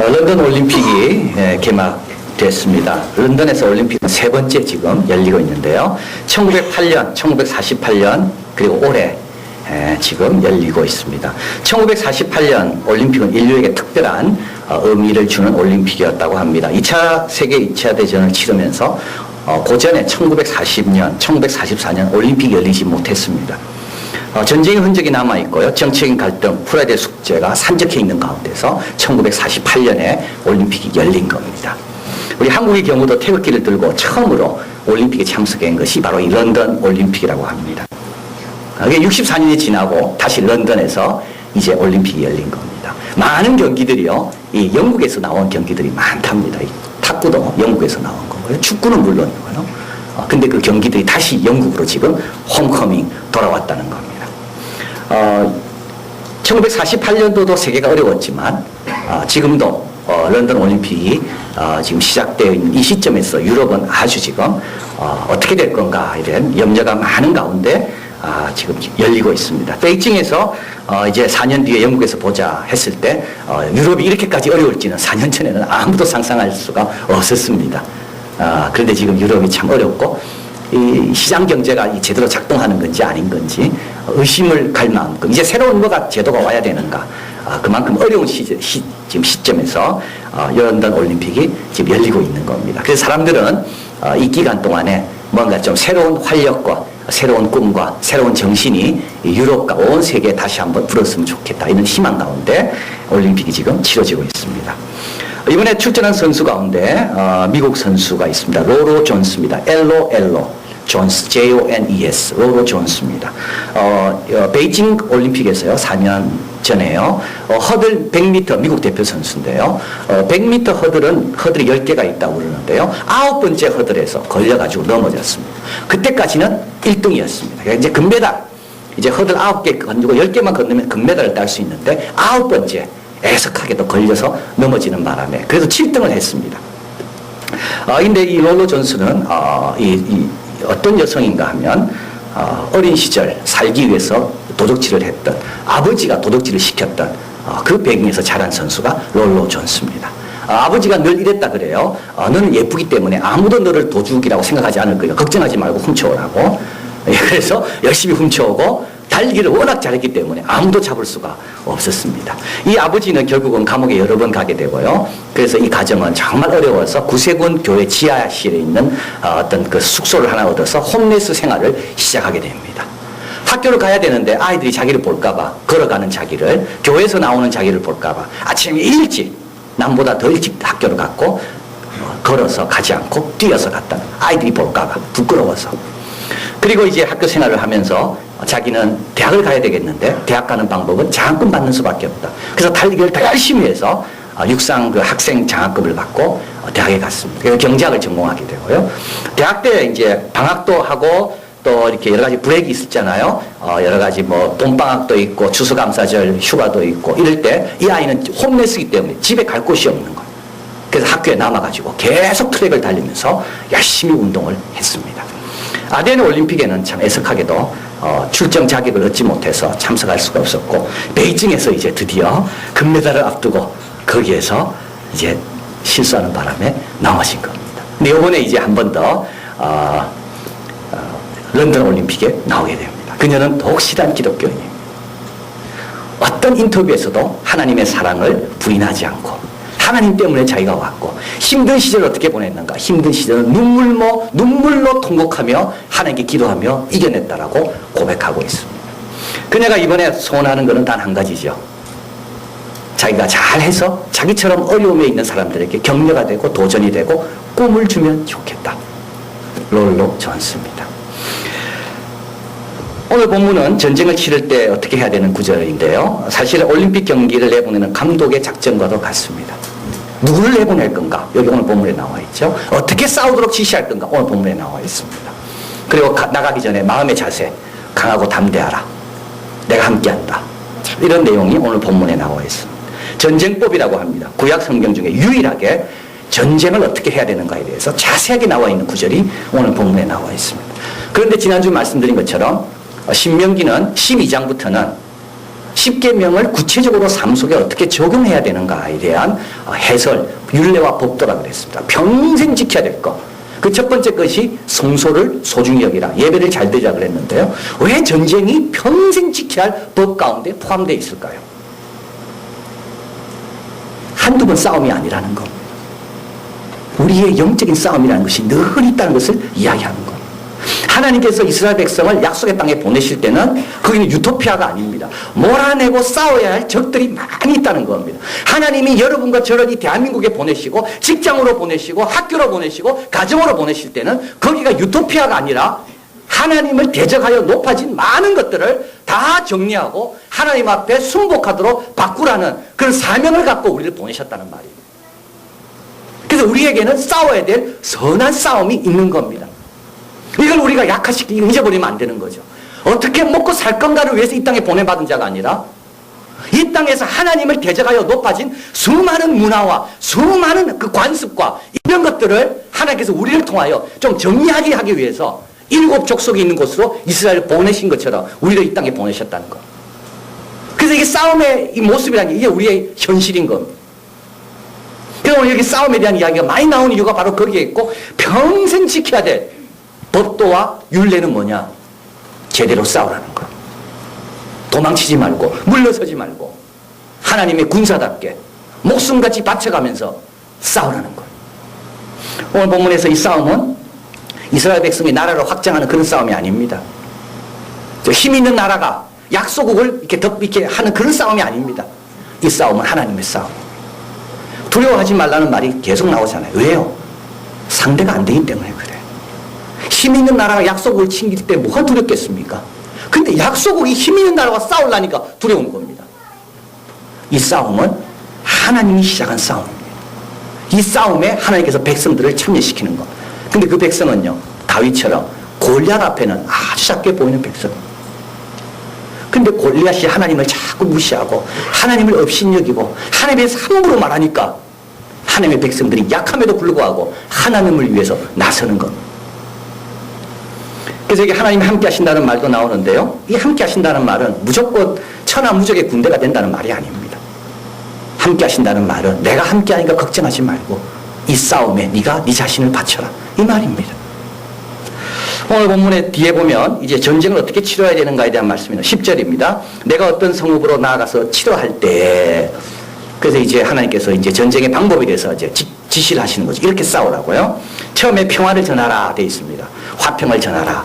런던 올림픽이 개막됐습니다. 런던에서 올림픽은 세 번째 지금 열리고 있는데요. 1908년, 1948년 그리고 올해 지금 열리고 있습니다. 1948년 올림픽은 인류에게 특별한 의미를 주는 올림픽이었다고 합니다. 2차 세계 2차 대전을 치르면서 고전에 1940년, 1944년 올림픽이 열리지 못했습니다. 전쟁의 흔적이 남아있고요. 정치적인 갈등, 풀어야 될 숙제가 산적해 있는 가운데서 1948년에 올림픽이 열린 겁니다. 우리 한국의 경우도 태극기를 들고 처음으로 올림픽에 참석한 것이 바로 이 런던 올림픽이라고 합니다. 그게 64년이 지나고 다시 런던에서 이제 올림픽이 열린 겁니다. 많은 경기들이요, 이 영국에서 나온 경기들이 많답니다. 이 탁구도 영국에서 나온 거고요. 축구는 물론이고요. 근데 그 경기들이 다시 영국으로 지금 홈커밍 돌아왔다는 겁니다. 1948년도도 세계가 어려웠지만 지금도 런던 올림픽이 지금 시작되어 있는 이 시점에서 유럽은 아주 지금 어떻게 될 건가 이런 염려가 많은 가운데 지금 열리고 있습니다. 베이징에서 이제 4년 뒤에 영국에서 보자 했을 때 유럽이 이렇게까지 어려울지는 4년 전에는 아무도 상상할 수가 없었습니다. 그런데 지금 유럽이 참 어렵고 이 시장 경제가 제대로 작동하는 건지 아닌 건지 의심을 갈 만큼 이제 새로운 뭐가 제도가 와야 되는가, 그만큼 어려운 지금 시점에서 런던 올림픽이 지금 열리고 있는 겁니다. 그래서 사람들은 이 기간 동안에 뭔가 좀 새로운 활력과 새로운 꿈과 새로운 정신이 유럽과 온 세계에 다시 한번 불었으면 좋겠다, 이런 희망 가운데 올림픽이 지금 치러지고 있습니다. 이번에 출전한 선수 가운데 미국 선수가 있습니다. 로로 존스입니다. LO 존스, JONES, 로로 존스입니다. 베이징 올림픽에서요, 4년 전에요, 허들 100m 미국 대표 선수인데요. 100m 허들이 10개가 있다고 그러는데요. 9번째 허들에서 걸려가지고 넘어졌습니다. 그때까지는 1등이었습니다. 그러니까 이제 금메달, 이제 허들 9개 건지고 10개만 건너면 금메달을 딸 수 있는데 9번째 애석하게도 걸려서 넘어지는 바람에 그래서 7등을 했습니다. 근데 이 롤러 존스는 어떤 여성인가 하면 어린 시절 살기 위해서 도적질을 했던, 아버지가 도적질을 시켰던 그 배경에서 자란 선수가 롤러 존스입니다. 아버지가 늘 이랬다 그래요. 너는 예쁘기 때문에 아무도 너를 도둑이라고 생각하지 않을 거예요. 걱정하지 말고 훔쳐오라고. 그래서 열심히 훔쳐오고 달리기를 워낙 잘했기 때문에 아무도 잡을 수가 없었습니다. 이 아버지는 결국은 감옥에 여러 번 가게 되고요. 그래서 이 가정은 정말 어려워서 구세군 교회 지하실에 있는 어떤 그 숙소를 하나 얻어서 홈레스 생활을 시작하게 됩니다. 학교를 가야 되는데 아이들이 자기를 볼까봐, 걸어가는 자기를, 교회에서 나오는 자기를 볼까봐 아침에 일찍, 남보다 더 일찍 학교를 갔고 걸어서 가지 않고 뛰어서 갔다. 아이들이 볼까봐 부끄러워서. 그리고 이제 학교 생활을 하면서 자기는 대학을 가야 되겠는데 대학 가는 방법은 장학금 받는 수밖에 없다. 그래서 달리기를 더 열심히 해서 육상 그 학생 장학금을 받고 대학에 갔습니다. 그래서 경제학을 전공하게 되고요. 대학 때 이제 방학도 하고 또 이렇게 여러 가지 브레이크 있었잖아요. 여러 가지 뭐 봄방학도 있고 추수감사절 휴가도 있고 이럴 때 이 아이는 홈레스이기 때문에 집에 갈 곳이 없는 거예요. 그래서 학교에 남아가지고 계속 트랙을 달리면서 열심히 운동을 했습니다. 아테네 올림픽에는 참 애석하게도 출정 자격을 얻지 못해서 참석할 수가 없었고, 베이징에서 이제 드디어 금메달을 앞두고 거기에서 이제 실수하는 바람에 넘어진 겁니다. 근데 이번에 이제 한 번 더 런던 올림픽에 나오게 됩니다. 그녀는 독실한 기독교인입니다. 어떤 인터뷰에서도 하나님의 사랑을 부인하지 않고 하나님 때문에 자기가 왔고, 힘든 시절을 어떻게 보냈는가? 힘든 시절은 눈물로 통곡하며 하나님께 기도하며 이겨냈다라고 고백하고 있습니다. 그녀가 이번에 소원하는 것은 단 한 가지죠. 자기가 잘해서 자기처럼 어려움에 있는 사람들에게 격려가 되고 도전이 되고 꿈을 주면 좋겠다. 롤러 존스입니다. 오늘 본문은 전쟁을 치를 때 어떻게 해야 되는 구절인데요. 사실 올림픽 경기를 내보내는 감독의 작전과도 같습니다. 누구를 내보낼 건가? 여기 오늘 본문에 나와 있죠. 어떻게 싸우도록 지시할 건가? 오늘 본문에 나와 있습니다. 그리고 나가기 전에 마음의 자세, 강하고 담대하라. 내가 함께한다. 이런 내용이 오늘 본문에 나와 있습니다. 전쟁법이라고 합니다. 구약 성경 중에 유일하게 전쟁을 어떻게 해야 되는가에 대해서 자세하게 나와 있는 구절이 오늘 본문에 나와 있습니다. 그런데 지난주 말씀드린 것처럼 신명기는 12장부터는 십계명을 구체적으로 삶 속에 어떻게 적용해야 되는가에 대한 해설, 율례와 법도라 그랬습니다. 평생 지켜야 될 것. 그 첫 번째 것이 성소를 소중히 여기라. 예배를 잘 드리라 그랬는데요. 왜 전쟁이 평생 지켜야 할 법 가운데 포함되어 있을까요? 한두 번 싸움이 아니라는 것. 우리의 영적인 싸움이라는 것이 늘 있다는 것을 이야기하는 것. 하나님께서 이스라엘 백성을 약속의 땅에 보내실 때는 거기는 유토피아가 아닙니다. 몰아내고 싸워야 할 적들이 많이 있다는 겁니다. 하나님이 여러분과 저를 이 대한민국에 보내시고 직장으로 보내시고 학교로 보내시고 가정으로 보내실 때는 거기가 유토피아가 아니라 하나님을 대적하여 높아진 많은 것들을 다 정리하고 하나님 앞에 순복하도록 바꾸라는 그런 사명을 갖고 우리를 보내셨다는 말이에요. 그래서 우리에게는 싸워야 될 선한 싸움이 있는 겁니다. 이걸 우리가 약화시키고 잊어버리면 안 되는 거죠. 어떻게 먹고 살 건가를 위해서 이 땅에 보내받은 자가 아니라 이 땅에서 하나님을 대적하여 높아진 수많은 문화와 수많은 그 관습과 이런 것들을 하나님께서 우리를 통하여 좀 정리하게 하기 위해서 일곱 족속이 있는 곳으로 이스라엘을 보내신 것처럼 우리를 이 땅에 보내셨다는 것. 그래서 이게 싸움의 이 모습이라는 게 이게 우리의 현실인 겁니다. 그래서 오늘 여기 싸움에 대한 이야기가 많이 나오는 이유가 바로 거기에 있고 평생 지켜야 될 법도와 율례는 뭐냐? 제대로 싸우라는 것. 도망치지 말고 물러서지 말고 하나님의 군사답게 목숨같이 바쳐가면서 싸우라는 것. 오늘 본문에서 이 싸움은 이스라엘 백성이 나라를 확장하는 그런 싸움이 아닙니다. 힘 있는 나라가 약소국을 이렇게 하는 그런 싸움이 아닙니다. 이 싸움은 하나님의 싸움. 두려워하지 말라는 말이 계속 나오잖아요. 왜요? 상대가 안 되기 때문에 그래요. 힘 있는 나라가 약소국을 챙길 때 뭐가 두렵겠습니까? 근데 약소국이 힘 있는 나라와 싸우려니까 두려운 겁니다. 이 싸움은 하나님이 시작한 싸움입니다. 이 싸움에 하나님께서 백성들을 참여시키는 것. 근데 그 백성은요, 다윗처럼 골리앗 앞에는 아주 작게 보이는 백성. 근데 골리앗이 하나님을 자꾸 무시하고 하나님을 업신여기고 하나님에 대해서 함부로 말하니까 하나님의 백성들이 약함에도 불구하고 하나님을 위해서 나서는 것. 그래서 이게 하나님이 함께 하신다는 말도 나오는데요. 이 함께 하신다는 말은 무조건 천하무적의 군대가 된다는 말이 아닙니다. 함께 하신다는 말은 내가 함께 하니까 걱정하지 말고 이 싸움에 네가 네 자신을 바쳐라. 이 말입니다. 오늘 본문의 뒤에 보면 이제 전쟁을 어떻게 치러야 되는가에 대한 말씀입니다. 10절입니다. 내가 어떤 성읍으로 나아가서 치러할 때 그래서 이제 하나님께서 이제 전쟁의 방법에 대해서 이제 지시를 하시는 거죠. 이렇게 싸우라고요. 처음에 평화를 전하라 되어 있습니다. 화평을 전하라.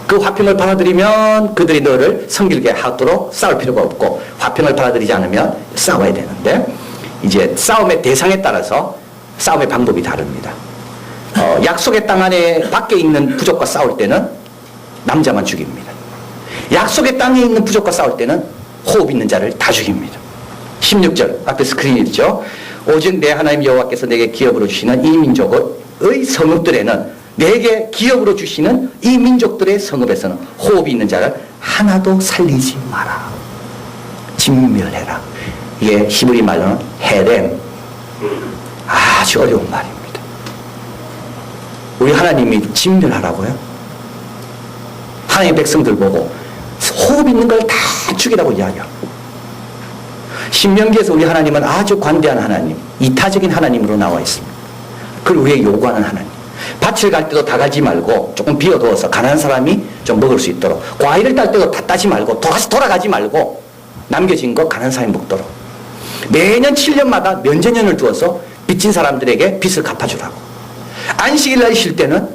그 화평을 받아들이면 그들이 너를 성길게 하도록 싸울 필요가 없고 화평을 받아들이지 않으면 싸워야 되는데 이제 싸움의 대상에 따라서 싸움의 방법이 다릅니다. 약속의 땅 안에 밖에 있는 부족과 싸울 때는 남자만 죽입니다. 약속의 땅에 있는 부족과 싸울 때는 호흡 있는 자를 다 죽입니다. 16절 앞에 스크린이 있죠. 오직 내 하나님 여호와께서 내게 기업으로 주시는 이 민족의 성읍들에는 내게 기업으로 주시는 이 민족들의 성읍에서는 호흡이 있는 자를 하나도 살리지 마라. 진멸해라. 이게 히브리 말로는 헤렘. 아주 어려운 말입니다. 우리 하나님이 진멸하라고요? 하나님의 백성들 보고 호흡 있는 걸 다 죽이라고 이야기하고 신명기에서 우리 하나님은 아주 관대한 하나님, 이타적인 하나님으로 나와 있습니다. 그걸 우리에게 요구하는 하나님. 밭을 갈 때도 다 가지 말고 조금 비워두어서 가난한 사람이 좀 먹을 수 있도록 과일을 딸 때도 다 따지 말고 다시 돌아가지 말고 남겨진 거 가난한 사람이 먹도록 매년 7년마다 면제년을 두어서 빚진 사람들에게 빚을 갚아주라고 안식일날 쉴 때는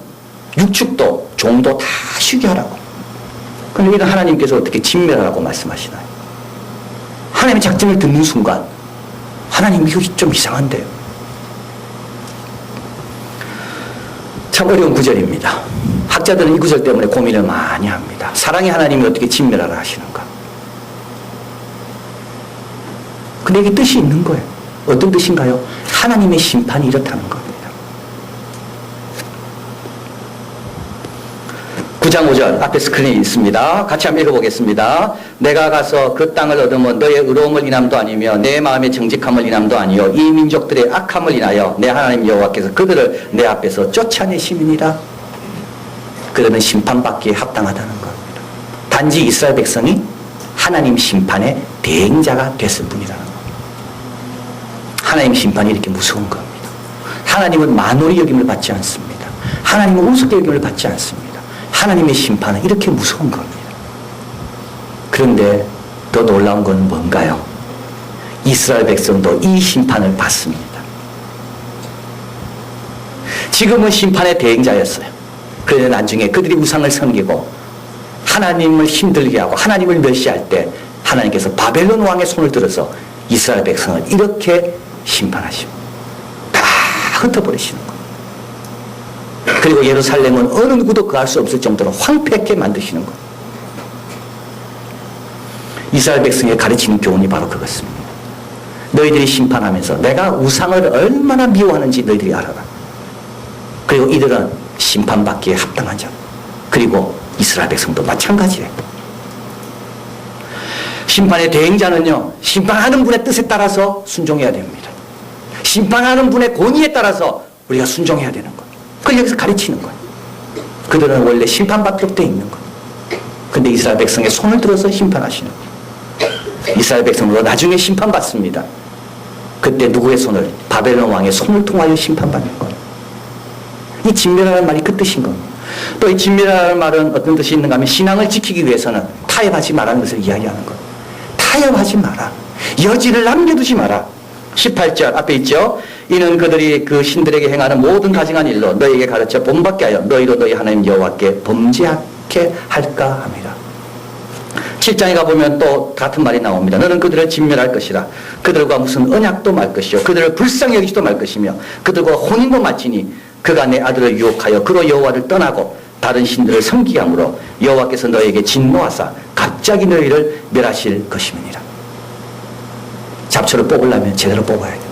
육축도 종도 다 쉬게 하라고. 그럼 여기는 하나님께서 어떻게 진멸하라고 말씀하시나요? 하나님의 작정을 듣는 순간 하나님 이거 좀 이상한데요. 참 어려운 구절입니다. 학자들은 이 구절 때문에 고민을 많이 합니다. 사랑의 하나님이 어떻게 진멸하라 하시는가. 근데 이게 뜻이 있는 거예요. 어떤 뜻인가요? 하나님의 심판이 이렇다는 겁니다. 9장 5절 앞에 스크린이 있습니다. 같이 한번 읽어보겠습니다. 내가 가서 그 땅을 얻으면 너의 의로움을 인함도 아니며 내 마음의 정직함을 인함도 아니요 이 민족들의 악함을 인하여 내 하나님 여호와께서 그들을 내 앞에서 쫓아내심이니라. 그들은 심판받기에 합당하다는 겁니다. 단지 이스라엘 백성이 하나님 심판에 대행자가 됐을 뿐이라는 겁니다. 하나님 심판이 이렇게 무서운 겁니다. 하나님은 만홀히 여김을 받지 않습니다. 하나님은 우습게 여김을 받지 않습니다. 하나님의 심판은 이렇게 무서운 겁니다. 그런데 더 놀라운 건 뭔가요? 이스라엘 백성도 이 심판을 받습니다. 지금은 심판의 대행자였어요. 그런데 나중에 그들이 우상을 섬기고 하나님을 힘들게 하고 하나님을 멸시할 때 하나님께서 바벨론 왕의 손을 들어서 이스라엘 백성을 이렇게 심판하시고 다 흩어버리시는 거예요. 그리고 예루살렘은 어느 누구도 거할 수 없을 정도로 황폐하게 만드시는 거예요. 이스라엘 백성에 가르치는 교훈이 바로 그것입니다. 너희들이 심판하면서 내가 우상을 얼마나 미워하는지 너희들이 알아라. 그리고 이들은 심판받기에 합당한 자. 그리고 이스라엘 백성도 마찬가지예요. 심판의 대행자는요, 심판하는 분의 뜻에 따라서 순종해야 됩니다. 심판하는 분의 권위에 따라서 우리가 순종해야 되는 거예요. 그걸 여기서 가르치는 거예요. 그들은 원래 심판받도록 되어 있는 거예요. 근데 이스라엘 백성의 손을 들어서 심판하시는 거예요. 이스라엘 백성도 나중에 심판받습니다. 그때 누구의 손을? 바벨론 왕의 손을 통하여 심판받는 거예요. 이 진멸하는 말이 그 뜻인 겁니다. 또 이 진멸하는 말은 어떤 뜻이 있는가 하면 신앙을 지키기 위해서는 타협하지 말라는 것을 이야기하는 거예요. 타협하지 마라. 여지를 남겨두지 마라. 18절 앞에 있죠. 이는 그들이 그 신들에게 행하는 모든 가증한 일로 너희에게 가르쳐 본받게 하여 너희로 너희 하나님 여호와께 범죄하게 할까 합니다. 7장에 가보면 또 같은 말이 나옵니다. 너는 그들을 진멸할 것이라. 그들과 무슨 언약도 말 것이요 그들을 불쌍히 여기지도 말 것이며 그들과 혼인도 마치니 그가 내 아들을 유혹하여 그로 여호와를 떠나고 다른 신들을 섬기게 하므로 여호와께서 너희에게 진노하사 갑자기 너희를 멸하실 것임이니라. 잡초를 뽑으려면 제대로 뽑아야 돼요.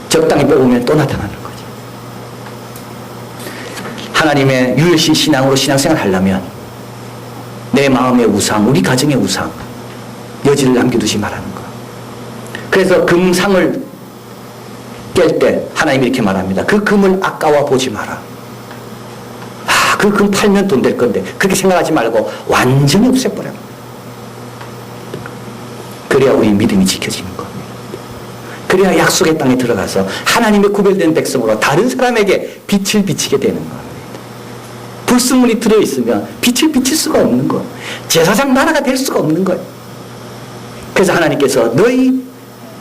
적당히 뽑으면 또 나타나는 거죠. 하나님의 유일신 신앙으로 신앙생활을 하려면 내 마음의 우상, 우리 가정의 우상 여지를 남겨두지 말라는 거. 그래서 금상을 깰 때 하나님이 이렇게 말합니다. 그 금을 아까워 보지 마라. 그 금 팔면 돈 될 건데 그렇게 생각하지 말고 완전히 없애버려. 그래야 우리 믿음이 지켜지는 겁니다. 그래야 약속의 땅에 들어가서 하나님의 구별된 백성으로 다른 사람에게 빛을 비치게 되는 겁니다. 불순물이 들어있으면 빛을 비칠 수가 없는 거예요. 제사장 나라가 될 수가 없는 거예요. 그래서 하나님께서 너희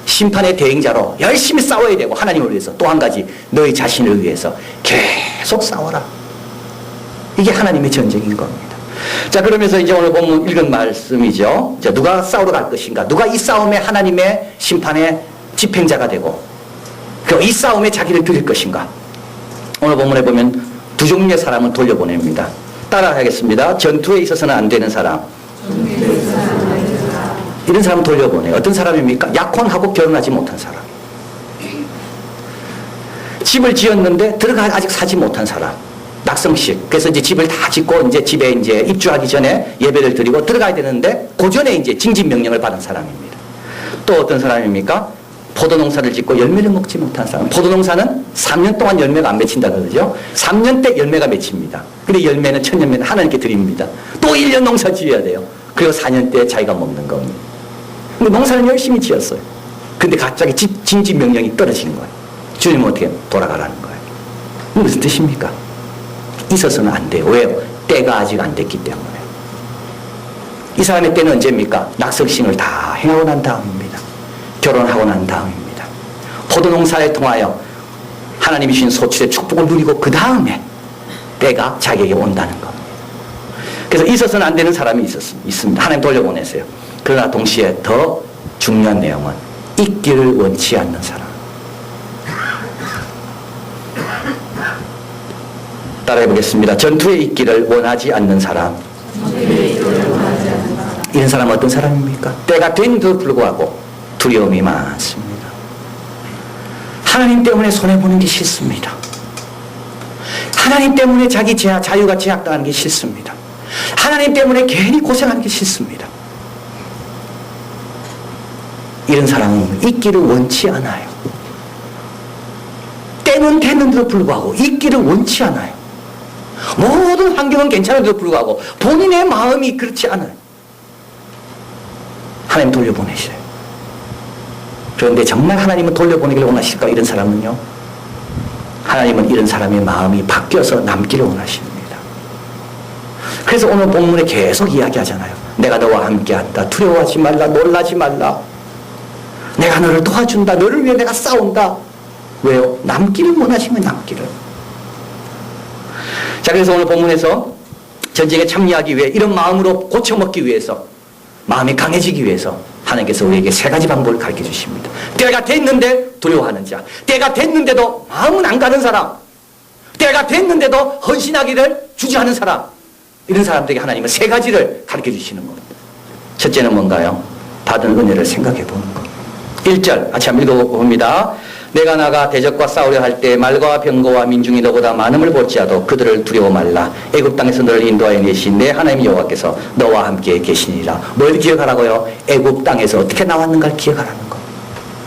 심판의 대행자로 열심히 싸워야 되고 하나님을 위해서 또 한 가지 너희 자신을 위해서 계속 싸워라. 이게 하나님의 전쟁인 겁니다. 자, 그러면서 이제 오늘 본문 읽은 말씀이죠. 자, 누가 싸우러 갈 것인가? 누가 이 싸움에 하나님의 심판의 집행자가 되고 이 싸움에 자기를 드릴 것인가? 오늘 본문에 보면 두 종류의 사람을 돌려보냅니다. 따라 하겠습니다. 전투에 있어서는 안 되는 사람. 이런 사람 돌려보내요. 어떤 사람입니까? 약혼하고 결혼하지 못한 사람. 집을 지었는데 들어가 아직 사지 못한 사람. 낙성식. 그래서 이제 집을 다 짓고 이제 집에 이제 입주하기 전에 예배를 드리고 들어가야 되는데 그 전에 이제 징집 명령을 받은 사람입니다. 또 어떤 사람입니까? 포도 농사를 짓고 열매를 먹지 못한 사람. 포도 농사는 3년 동안 열매가 안 맺힌다 그러죠. 3년 때 열매가 맺힙니다. 근데 열매는 천년매는 하나님께 드립니다. 또 1년 농사 지어야 돼요. 그리고 4년 때 자기가 먹는 겁니다. 근데 농사는 열심히 지었어요. 근데 갑자기 징집 명령이 떨어진 거예요. 주님은 어떻게 돌아가라는 거예요. 무슨 뜻입니까? 있어서는 안 돼요. 왜요? 때가 아직 안 됐기 때문에. 이 사람의 때는 언제입니까? 낙석신을 다 행하고 난 다음입니다. 결혼하고 난 다음입니다. 포도농사에 통하여 하나님이 주신 소출의 축복을 누리고 그 다음에 때가 자기에게 온다는 겁니다. 그래서 있어서는 안 되는 사람이 있습니다. 하나님 돌려보내세요. 그러나 동시에 더 중요한 내용은 있기를 원치 않는 사람. 따라해보겠습니다. 전투에 있기를 원하지 않는 사람. 이런 사람은 어떤 사람입니까? 때가 된데도 불구하고 두려움이 많습니다. 하나님 때문에 손해보는 게 싫습니다. 하나님 때문에 자기 자유가 제약당하는 게 싫습니다. 하나님 때문에 괜히 고생하는 게 싫습니다. 이런 사람은 있기를 원치 않아요. 때는 됐는데도 불구하고 있기를 원치 않아요. 모든 환경은 괜찮은데도 불구하고 본인의 마음이 그렇지 않아요. 하나님 돌려보내시래요. 그런데 정말 하나님은 돌려보내기를 원하실까? 이런 사람은요, 하나님은 이런 사람의 마음이 바뀌어서 남기를 원하십니다. 그래서 오늘 본문에 계속 이야기하잖아요. 내가 너와 함께한다. 두려워하지 말라. 놀라지 말라. 내가 너를 도와준다. 너를 위해 내가 싸운다. 왜요? 남기를 원하시면 남기를. 자, 그래서 오늘 본문에서 전쟁에 참여하기 위해 이런 마음으로 고쳐먹기 위해서, 마음이 강해지기 위해서 하나님께서 우리에게 세 가지 방법을 가르쳐 주십니다. 때가 됐는데 두려워하는 자, 때가 됐는데도 마음은 안 가는 사람, 때가 됐는데도 헌신하기를 주저하는 사람, 이런 사람들에게 하나님은 세 가지를 가르쳐 주시는 겁니다. 첫째는 뭔가요? 받은 은혜를 생각해 보는 것. 1절 같이 한번 읽어봅니다. 내가 나가 대적과 싸우려 할 때 말과 병거와 민중이 너보다 많음을 볼지라도 그들을 두려워 말라. 애굽 땅에서 너를 인도하여 내신 내 하나님 여호와께서 너와 함께 계시니라. 뭘 기억하라고요? 애굽 땅에서 어떻게 나왔는가를 기억하라는 거.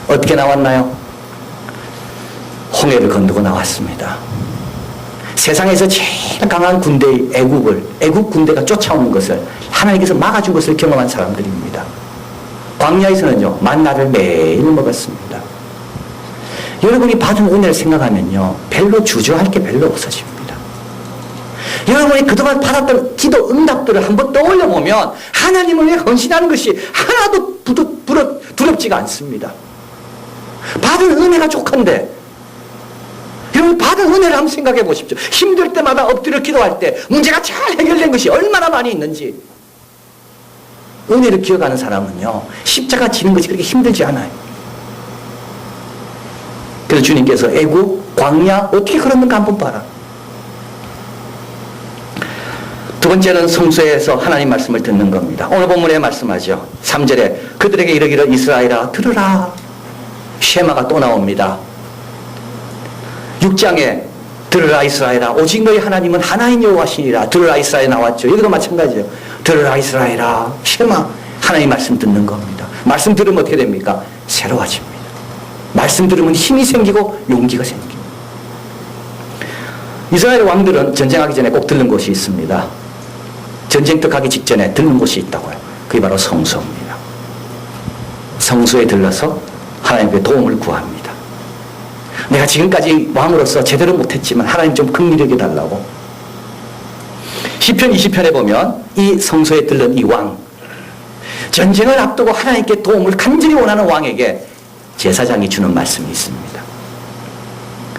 어떻게 나왔나요? 홍해를 건너고 나왔습니다. 세상에서 제일 강한 군대의 애굽 군대가 쫓아오는 것을 하나님께서 막아준 것을 경험한 사람들입니다. 광야에서는요, 만나를 매일 먹었습니다. 여러분이 받은 은혜를 생각하면요, 별로 주저할 게 별로 없어집니다. 여러분이 그동안 받았던 기도 응답들을 한번 떠올려 보면 하나님을 위해 헌신하는 것이 하나도 두렵지가 않습니다. 받은 은혜가 족한데, 여러분 받은 은혜를 한번 생각해 보십시오. 힘들 때마다 엎드려 기도할 때 문제가 잘 해결된 것이 얼마나 많이 있는지. 은혜를 기억하는 사람은요, 십자가 지는 것이 그렇게 힘들지 않아요. 그래서 주님께서 애굽, 광야 어떻게 걸었는가 한번 봐라. 두 번째는 성소에서 하나님 말씀을 듣는 겁니다. 오늘 본문에 말씀하죠. 3절에 그들에게 이르기를 이스라엘아 들으라. 쉐마가 또 나옵니다. 6장에 들으라 이스라엘아 오직 너희 하나님은 하나인 여호와시니라. 들으라 이스라엘 나왔죠. 여기도 마찬가지예요. 들으라 이스라엘아. 쉐마. 하나님 말씀 듣는 겁니다. 말씀 들으면 어떻게 됩니까? 새로워집니다. 말씀 들으면 힘이 생기고 용기가 생깁니다. 이스라엘 왕들은 전쟁하기 전에 꼭 들른 곳이 있습니다. 전쟁터 가기 직전에 들른 곳이 있다고요. 그게 바로 성소입니다. 성소에 들러서 하나님께 도움을 구합니다. 내가 지금까지 왕으로서 제대로 못했지만 하나님 좀 긍휼히 여겨달라고. 시편 20편에 보면 이 성소에 들른 이 왕, 전쟁을 앞두고 하나님께 도움을 간절히 원하는 왕에게 제사장이 주는 말씀이 있습니다.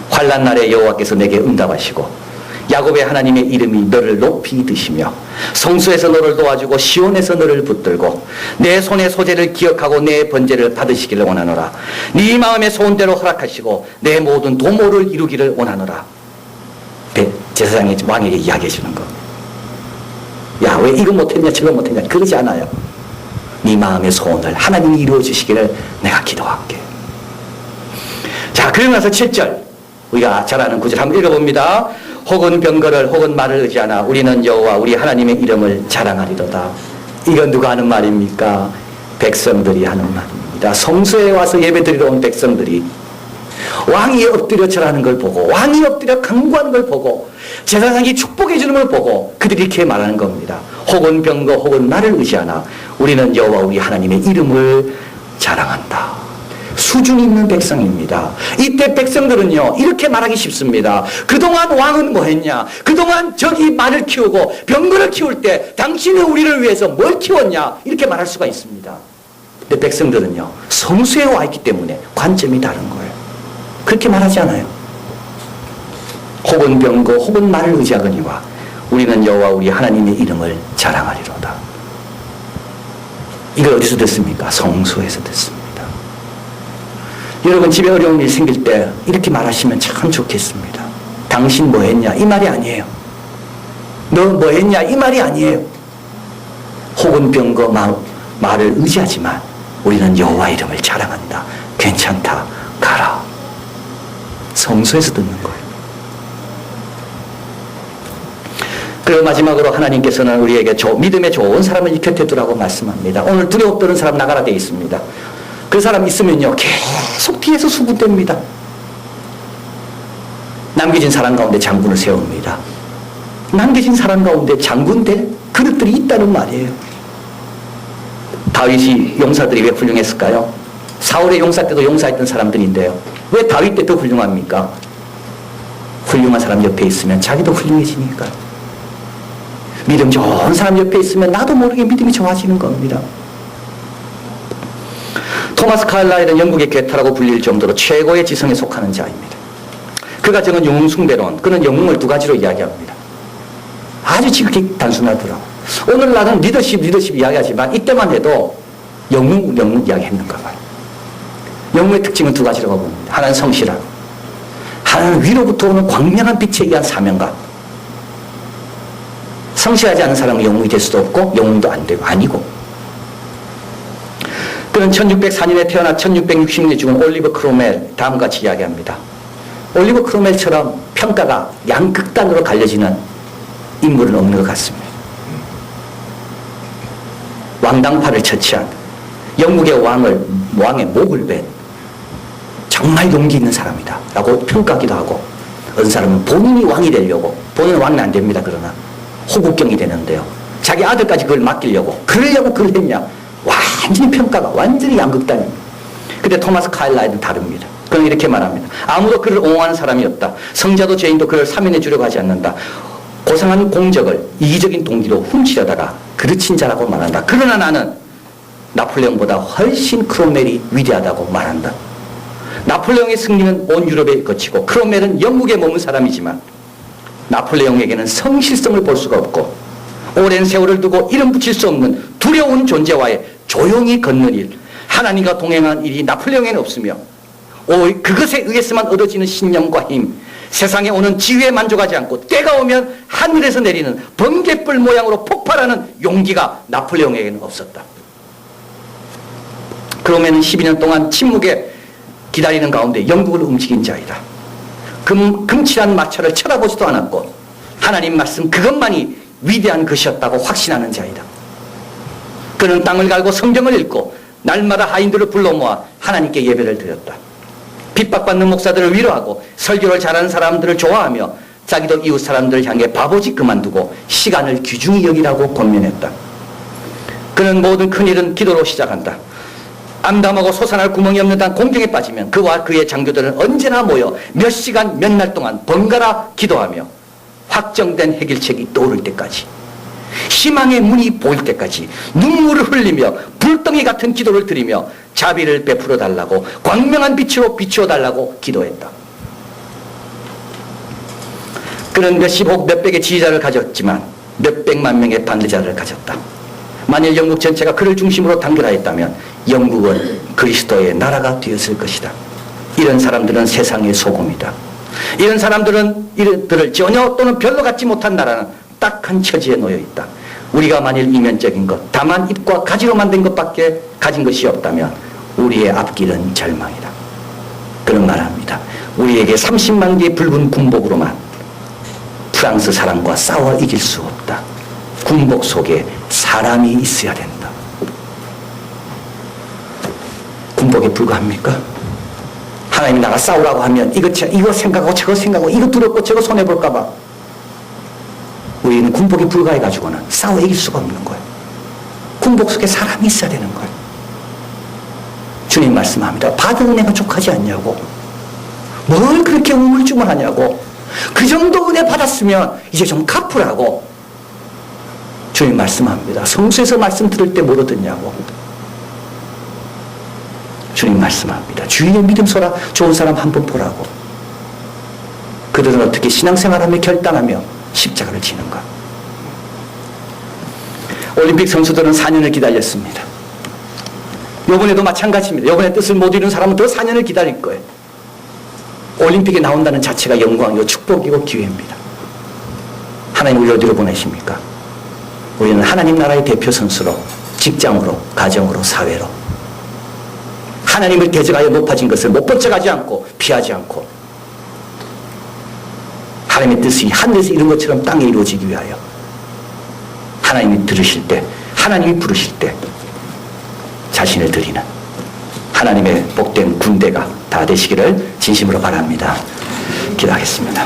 환난 날에 여호와께서 내게 응답하시고 야곱의 하나님의 이름이 너를 높이 드시며 성소에서 너를 도와주고 시온에서 너를 붙들고 내 손의 소재를 기억하고 내 번제를 받으시기를 원하노라. 네 마음의 소원대로 허락하시고 내 모든 도모를 이루기를 원하노라. 제사장이 왕에게 이야기해 주는 거. 야, 왜 이거 못했냐 저거 못했냐 그러지 않아요. 네 마음의 소원을 하나님이 이루어 주시기를 내가 기도할게. 자, 그러고 나서 7절 우리가 잘 아는 구절 한번 읽어봅니다. 혹은 병거를 혹은 말을 의지하나 우리는 여호와 우리 하나님의 이름을 자랑하리로다. 이건 누가 하는 말입니까? 백성들이 하는 말입니다. 성소에 와서 예배드리러 온 백성들이 왕이 엎드려 절하는 걸 보고 왕이 엎드려 간구하는 걸 보고 제사장이 축복해 주는 걸 보고 그들이 이렇게 말하는 겁니다. 혹은 병거 혹은 말을 의지하나 우리는 여호와 우리 하나님의 이름을 자랑한다. 수준 있는 백성입니다. 이때 백성들은요 이렇게 말하기 쉽습니다. 그동안 왕은 뭐 했냐? 그동안 저기 말을 키우고 병거를 키울 때 당신이 우리를 위해서 뭘 키웠냐? 이렇게 말할 수가 있습니다. 근데 백성들은요 성수에 와 있기 때문에 관점이 다른 거예요. 그렇게 말하지 않아요. 혹은 병거 혹은 말을 의지하거니와 우리는 여호와 우리 하나님의 이름을 자랑하리로다. 이걸 어디서 듣습니까? 성소에서 듣습니다. 여러분 집에 어려운 일이 생길 때 이렇게 말하시면 참 좋겠습니다. 당신 뭐 했냐? 이 말이 아니에요. 너 뭐 했냐? 이 말이 아니에요. 혹은 병거 말을 의지하지만 우리는 여호와 이름을 자랑한다. 괜찮다. 가라. 성소에서 듣는 거예요. 그리고 마지막으로 하나님께서는 우리에게 믿음의 좋은 사람을 이 곁에 두라고 말씀합니다. 오늘 두려워 떠는 사람 나가라 되어 있습니다. 그 사람 있으면요 계속 뒤에서 수군댑니다. 남겨진 사람 가운데 장군을 세웁니다. 남겨진 사람 가운데 장군 될 그릇들이 있다는 말이에요. 다윗이 용사들이 왜 훌륭했을까요? 사울의 용사 때도 용사했던 사람들인데요. 왜 다윗 때 더 훌륭합니까? 훌륭한 사람 옆에 있으면 자기도 훌륭해지니까. 믿음 좋은 사람 옆에 있으면 나도 모르게 믿음이 좋아지는 겁니다. 토마스 칼라일은 영국의 괴타라고 불릴 정도로 최고의 지성에 속하는 자입니다. 그가 적은 영웅숭배론, 그는 영웅을 두 가지로 이야기합니다. 아주 지극히 단순하더라고. 오늘날은 리더십 이야기하지만 이때만 해도 영웅 이야기했는가 봐요. 영웅의 특징은 두 가지라고 봅니다. 하나는 성실하고, 하나는 위로부터 오는 광명한 빛에 의한 사명감. 성실하지 않은 사람은 영웅이 될 수도 없고 영웅도 아니고. 그는 1604년에 태어나 1660년에 죽은 올리버 크로멜 다음과 같이 이야기합니다. 올리버 크로멜처럼 평가가 양극단으로 갈려지는 인물은 없는 것 같습니다. 왕당파를 처치한 영국의 왕의 목을 벤 정말 용기 있는 사람이다 라고 평가하기도 하고, 어떤 사람은 본인이 왕이 되려고, 본인은 왕은 안 됩니다. 그러나 호국경이 되는데요, 자기 아들까지 그걸 맡기려고 그러려고 그걸 했냐, 완전히 평가가 완전히 양극단입니다. 근데 토마스 카일라일은 다릅니다. 그는 이렇게 말합니다. 아무도 그를 옹호하는 사람이 없다. 성자도 죄인도 그를 사면해 주려고 하지 않는다. 고상한 공적을 이기적인 동기로 훔치려다가 그르친 자라고 말한다. 그러나 나는 나폴레옹보다 훨씬 크롬멜이 위대하다고 말한다. 나폴레옹의 승리는 온 유럽에 거치고 크롬멜은 영국에 머문 사람이지만 나폴레옹에게는 성실성을 볼 수가 없고 오랜 세월을 두고 이름 붙일 수 없는 두려운 존재와의 조용히 걷는 일, 하나님과 동행한 일이 나폴레옹에는 없으며 그것에 의해서만 얻어지는 신념과 힘, 세상에 오는 지위에 만족하지 않고 때가 오면 하늘에서 내리는 번갯불 모양으로 폭발하는 용기가 나폴레옹에게는 없었다. 그러면 12년 동안 침묵에 기다리는 가운데 영국을 움직인 자이다. 금칠한 마차를 쳐다보지도 않았고 하나님 말씀 그것만이 위대한 것이었다고 확신하는 자이다. 그는 땅을 갈고 성경을 읽고 날마다 하인들을 불러 모아 하나님께 예배를 드렸다. 핍박받는 목사들을 위로하고 설교를 잘하는 사람들을 좋아하며 자기도 이웃 사람들을 향해 바보짓 그만두고 시간을 귀중히 여기라고 권면했다. 그는 모든 큰일은 기도로 시작한다. 암담하고 솟아날 구멍이 없는 단 공경에 빠지면 그와 그의 장교들은 언제나 모여 몇 시간 몇 날 동안 번갈아 기도하며 확정된 해결책이 떠오를 때까지, 희망의 문이 보일 때까지 눈물을 흘리며 불덩이 같은 기도를 드리며 자비를 베풀어 달라고, 광명한 빛으로 비추어 달라고 기도했다. 그는 몇십 혹 몇백의 지지자를 가졌지만 몇백만 명의 반대자를 가졌다. 만일 영국 전체가 그를 중심으로 단결하였다면 영국은 그리스도의 나라가 되었을 것이다. 이런 사람들은 세상의 소금이다. 이런 사람들은 이들을 전혀 또는 별로 갖지 못한 나라는 딱한 처지에 놓여 있다. 우리가 만일 이면적인 것, 다만 잎과 가지로 만든 것밖에 가진 것이 없다면 우리의 앞길은 절망이다. 그런 말합니다. 우리에게 30만 개의 붉은 군복으로만 프랑스 사람과 싸워 이길 수 없다. 군복 속에 사람이 있어야 된다. 군복에 불과합니까? 하나님이 나가 싸우라고 하면 이거 생각하고 저거 생각하고 이거 두렵고 저거 손해볼까봐 우리는 군복에 불과해가지고는 싸워 이길 수가 없는 거예요. 군복 속에 사람이 있어야 되는 거예요. 주님 말씀합니다. 받은 은혜가 족하지 않냐고. 뭘 그렇게 우물쭈물하냐고. 그 정도 은혜 받았으면 이제 좀 갚으라고. 주님 말씀합니다. 성수에서 말씀 들을 때 못 얻었냐고. 주님 말씀합니다. 주위에 믿음 소라 좋은 사람 한 번 보라고. 그들은 어떻게 신앙생활하며 결단하며 십자가를 지는가. 올림픽 선수들은 4년을 기다렸습니다. 이번에도 마찬가지입니다. 이번에 뜻을 못 이룬 사람은 더 4년을 기다릴 거예요. 올림픽에 나온다는 자체가 영광이고 축복이고 기회입니다. 하나님 우리 어디로 보내십니까? 우리는 하나님 나라의 대표 선수로, 직장으로, 가정으로, 사회로 하나님을 대적하여 높아진 것을 못 번쩍하지 않고 피하지 않고 하나님의 뜻이 하늘에서 이룬 것처럼 땅에 이루어지기 위하여 하나님이 들으실 때, 하나님이 부르실 때 자신을 드리는 하나님의 복된 군대가 다 되시기를 진심으로 바랍니다. 기도하겠습니다.